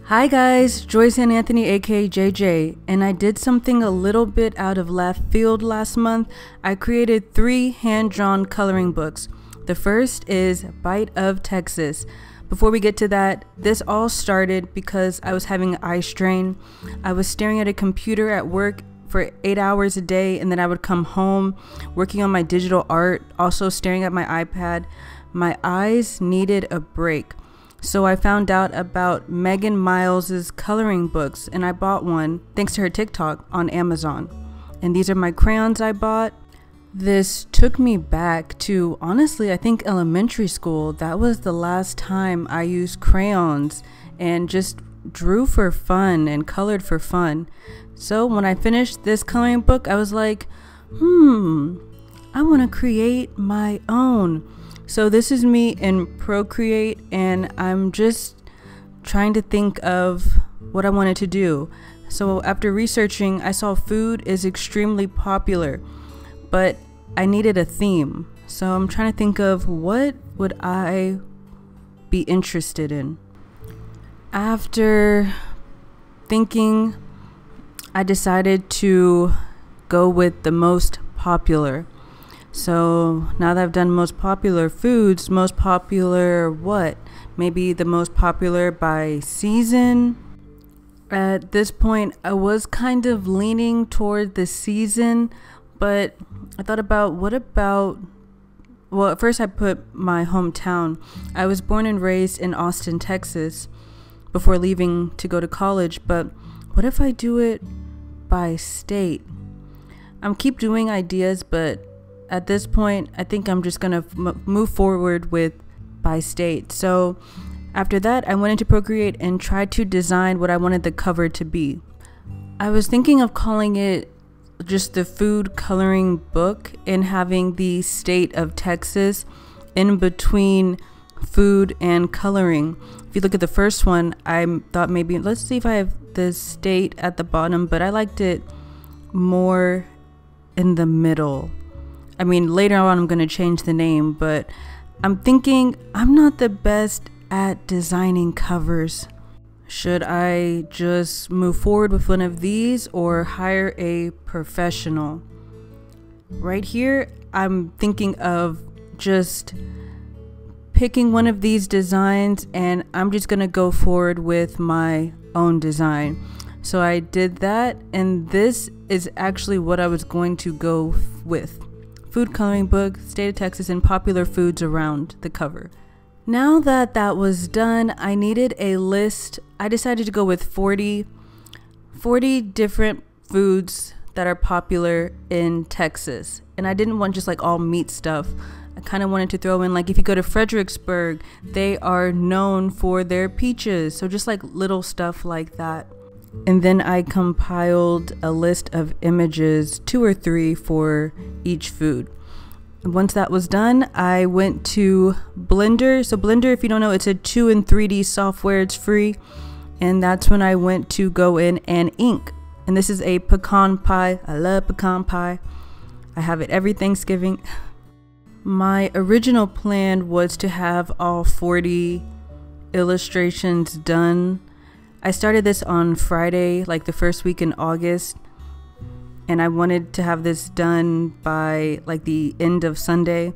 Hi guys, Joyce and Anthony aka JJ, and I did something a little bit out of left field last month. I created 3 hand-drawn coloring books. The first is Bite of Texas. Before we get to that, this all started because I was having eye strain. I was staring at a computer at work for 8 hours a day, and then I would come home working on my digital art, also staring at my iPad. My eyes needed a break. So I found out about Megan Miles's coloring books, and I bought one thanks to her TikTok on Amazon. And these are my crayons I bought. This took me back to, honestly, I think elementary school. That was the last time I used crayons and just drew for fun and colored for fun. So when I finished this coloring book, I was like, I want to create my own. So this is me in Procreate, and I'm just trying to think of what I wanted to do. So after researching, I saw food is extremely popular, but I needed a theme. So I'm trying to think of what would I be interested in. After thinking, I decided to go with the most popular. So now that I've done most popular foods, most popular what? Maybe the most popular by season. At this point, I was kind of leaning toward the season, but I thought about well, at first I put my hometown. I was born and raised in Austin, Texas before leaving to go to college, but what if I do it by state? I'm keep doing ideas, but at this point, I think I'm just gonna move forward with by state. So after that, I went into Procreate and tried to design what I wanted the cover to be. I was thinking of calling it just the food coloring book and having the state of Texas in between food and coloring. If you look at the first one, I thought maybe let's see if I have the state at the bottom, but I liked it more in the middle. I mean, later on I'm going to change the name, but I'm thinking I'm not the best at designing covers. Should I just move forward with one of these or hire a professional? Right here, I'm thinking of just picking one of these designs, and I'm just going to go forward with my own design. So I did that, and this is actually what I was going to go with. Food coloring book, state of Texas, and popular foods around the cover. Now that that was done, I needed a list. I decided to go with 40 different foods that are popular in Texas. And I didn't want just like all meat stuff. I kind of wanted to throw in, like, if you go to Fredericksburg, they are known for their peaches. So just like little stuff like that. And then I compiled a list of images, 2 or 3 for each food. Once that was done, I went to Blender. So Blender, if you don't know, it's a 2 and 3D software. It's free. And that's when I went to go in and ink. And this is a pecan pie. I love pecan pie. I have it every Thanksgiving. My original plan was to have all 40 illustrations done. I started this on Friday, like the first week in August, and I wanted to have this done by like the end of Sunday.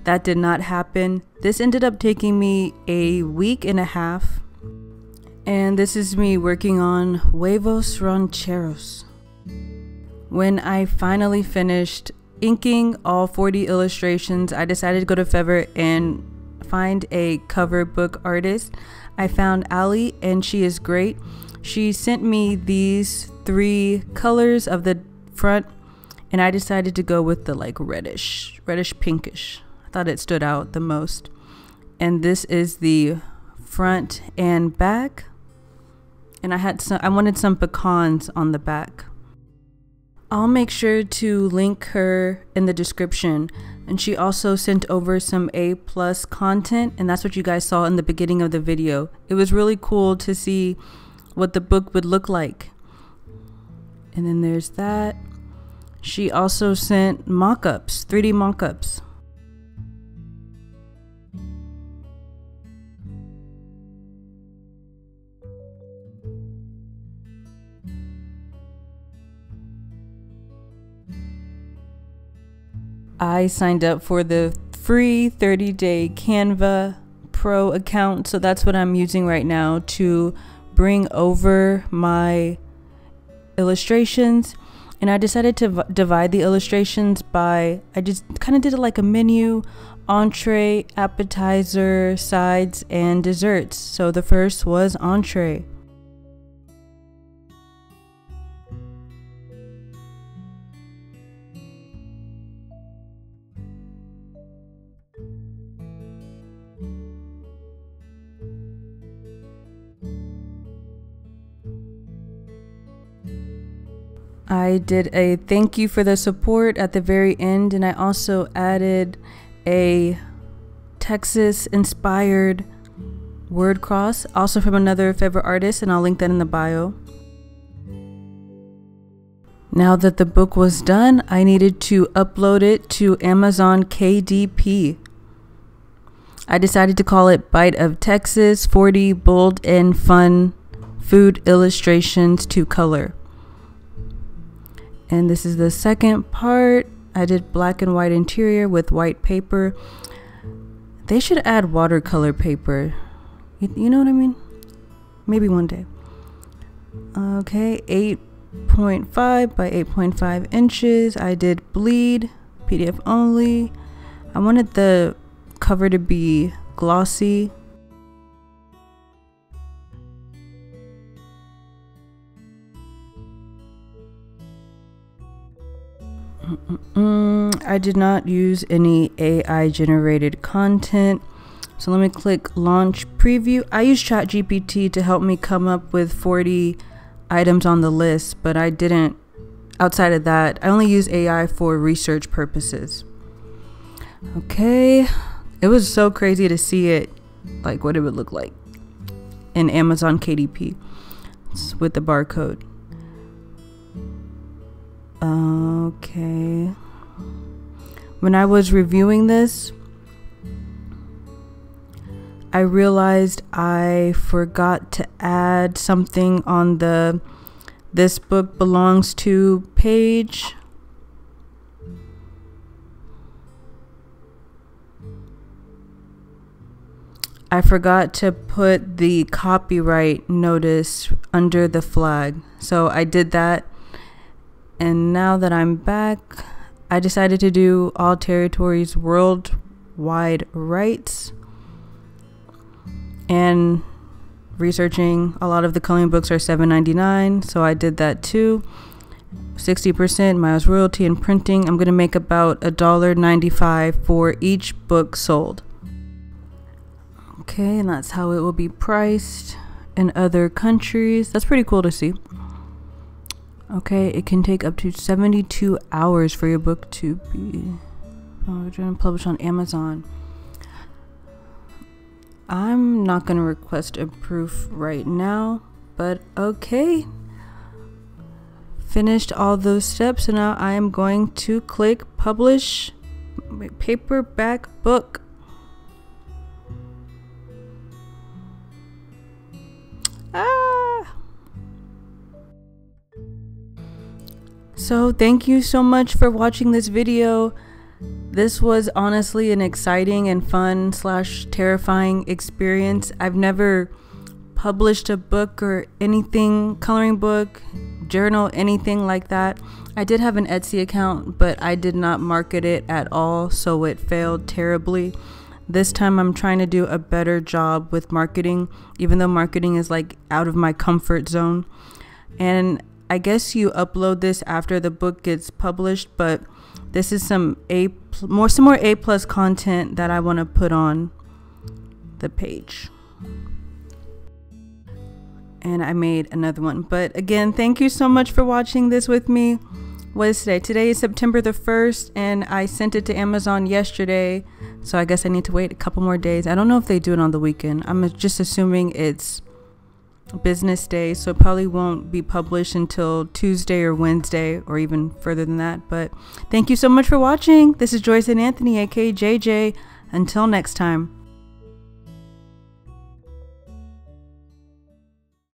That did not happen. This ended up taking me a week and a half, and this is me working on Huevos Rancheros. When I finally finished inking all 40 illustrations, I decided to go to Fiverr and find a cover book artist. I found Ali, and she is great. She sent me these 3 colors of the front, and I decided to go with the like reddish pinkish. I thought it stood out the most. And this is the front and back. And I wanted some pecans on the back. I'll make sure to link her in the description. And she also sent over some A+ content, and that's what you guys saw in the beginning of the video. It was really cool to see what the book would look like. And then there's that. She also sent MockUps, 3D MockUps. I signed up for the free 30-day Canva Pro account, so that's what I'm using right now to bring over my illustrations. And I decided to divide the illustrations by, I just kind of did it like a menu: entree, appetizer, sides, and desserts. So the first was entree. I did a thank you for the support at the very end, and I also added a Texas inspired word cross, also from another favorite artist, and I'll link that in the bio. Now that the book was done, I needed to upload it to Amazon KDP. I decided to call it Bite of Texas 40 Bold and Fun Food Illustrations to Color. And this is the second part. I did black and white interior with white paper. They should add watercolor paper. You know what I mean? Maybe one day. Okay, 8.5 by 8.5 inches. I did bleed, PDF only. I wanted the cover to be glossy. I did not use any AI generated content. So let me click launch preview. I use ChatGPT to help me come up with 40 items on the list, but I didn't, outside of that, I only use AI for research purposes. Okay, it was so crazy to see it, like what it would look like in Amazon KDP with the barcode. Okay. When I was reviewing this, I realized I forgot to add something on the "this book belongs to" page. I forgot to put the copyright notice under the flag. So I did that. And now that I'm back, I decided to do all territories worldwide rights. And researching, a lot of the coloring books are $7.99, so I did that too. 60% miles royalty and printing. I'm gonna make about $1.95 for each book sold. Okay, and that's how it will be priced in other countries. That's pretty cool to see. Okay, it can take up to 72 hours for your book to be published on Amazon. I'm not going to request a proof right now, but okay. Finished all those steps, and now I am going to click publish my paperback book. So thank you so much for watching this video. This was honestly an exciting and fun / terrifying experience. I've never published a book or anything, coloring book, journal, anything like that. I did have an Etsy account, but I did not market it at all, so it failed terribly. This time I'm trying to do a better job with marketing, even though marketing is like out of my comfort zone. And I guess you upload this after the book gets published, but this is some more A+ content that I want to put on the page. And I made another one. But again, thank you so much for watching this with me. What is today? Today is September the 1st, and I sent it to Amazon yesterday. So I guess I need to wait a couple more days. I don't know if they do it on the weekend. I'm just assuming it's business day, so it probably won't be published until Tuesday or Wednesday, or even further than that. But thank you so much for watching. This is Joyce and Anthony, aka JJ. Until next time.